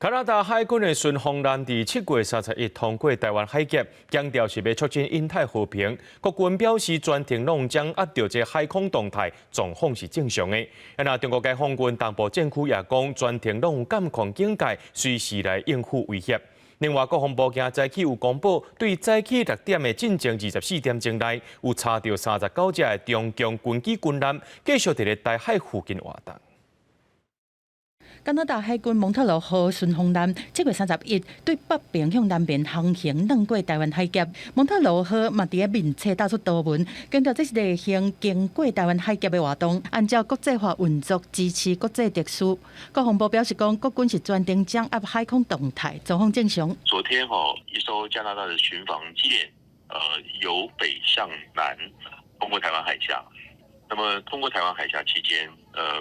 加拿大海军的巡防舰伫7月31日通过台湾海峡，强调是要促进印太和平。国军表示，全程拢将压到这海空动态状况是正常的。那中国解放军东部战区也讲，全程拢有监控警戒，随时来应付威胁。另外，国防部今早起有公布，对早起6点的进前24点钟内，有查到39只的中共军机军舰，继续伫咧台海附近活动。加拿大海军蒙特罗号巡防舰7月31日对北平向南边航行，绕过台湾海峡。蒙特罗号嘛伫面册打出图文，强调这是例行经过台湾海峡的活动，按照国际法运作，支持国际特殊。国防部表示讲，国军是专程掌握海空动态，状况正常。昨天一艘加拿大的巡防舰，由北向南通过台湾海峡。那么通过台湾海峡期间，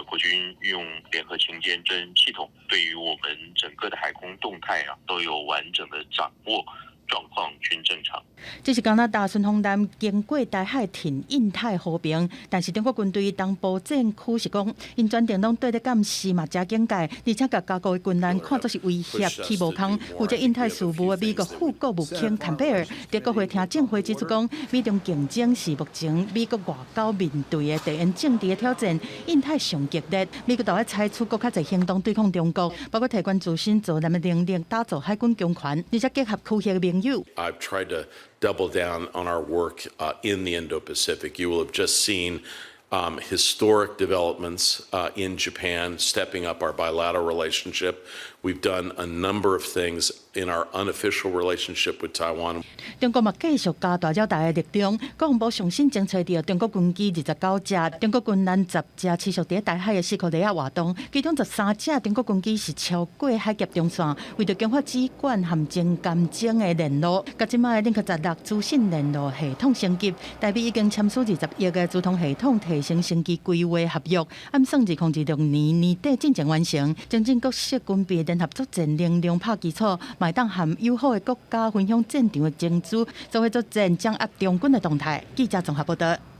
国军运用联合情监侦系统，对于我们整个的海空动态都有完整的掌握，状况均正常。这是加拿大巡防舰经过台海挺印太和平，但是中国军队东部战区是讲，因全程拢对咧监视嘛加警戒，而且甲加国的军舰看作是威胁起无空。负责印太事务的美国副国务卿坎贝尔在国会听证会指出讲，美中竞争是目前美国外交面对的地缘政治的挑战，印太上激烈，美国都要采取更较侪行动对抗中国，包括提悬自身作战的能力，打造海军强权，而且结合区域的盟友。I've tried to double down on our work in the Indo-Pacific. You will have just seen historic developments in Japan, stepping up our bilateral relationship. We've done a number of things in our unofficial relationship with Taiwan. 中国嘛继续加大扰台的力量，国防部上新侦查到中国军机29只，中国军舰10只持续伫台海的4个里亚活动，其中13只中国军机是超过海峡中线，为着强化指管含情监侦的联络，甲即卖领克16资讯联络系统升级，代表已经签署20亿的资通系统提升升级规划合约，按算2026年年底进行完成，增进各式军备联合作战能量拍基础，卖当含友好的国家分享战场的情资，做伙作战掌握中军的动态。记者综合报道。